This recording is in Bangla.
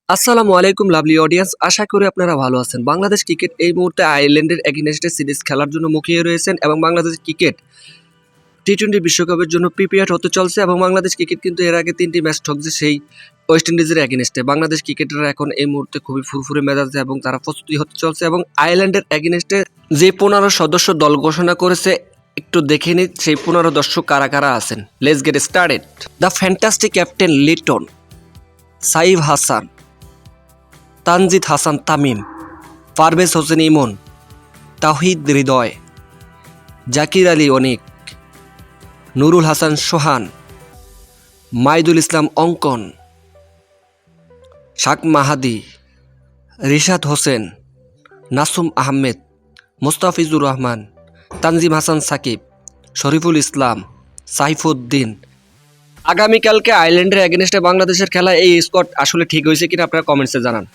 আসসালামু আলাইকুম লাভলি অডিয়েন্স, আশা করি আপনারা ভালো আছেন। বাংলাদেশ ক্রিকেট এই মুহূর্তে আয়ারল্যান্ডের এগেইনস্টে সিরিজ খেলার জন্য মুখিয়ে রয়েছেন এবং বাংলাদেশ ক্রিকেট টি-20 বিশ্বকাপের জন্য প্রিপেয়ার হতে চলছে এবং বাংলাদেশ ক্রিকেট কিন্তু এর আগে 3টি ম্যাচ ঠকছে সেই ওয়েস্ট ইন্ডিজের এগেইনস্টে। বাংলাদেশ ক্রিকেটাররা এখন এই মুহূর্তে খুবই ফুরফুরে মেজাজে এবং তারা প্রস্তুতি হতে চলছে এবং আয়ারল্যান্ডের এগেইনস্টে যে 15 সদস্য দল ঘোষণা করেছে একটু দেখে নিন সেই 15 দর্শক কারা কারা আছেন। Let's get started. The fantastic captain Litton, Saif Hasan, Tanzid Hasan Tamim, Parvez Hossain Emon, Towhid Hridoy, Zakir Ali অনিক, নুরুল হাসান সোহান, মাইদুল ইসলাম অঙ্কন, শাক মাহাদি, রিশাদ হোসেন, নাসুম আহমেদ, মোস্তাফিজুর রহমান, তানজিম হাসান সাকিব, শরীফুল ইসলাম, সাইফুদ্দিন। আগামীকালকে আয়ারল্যান্ডের এগেইনস্টে বাংলাদেশের খেলা এই স্কোয়াড আসলে ঠিক হয়েছে কিনা আপনারা কমেন্টসে জানান।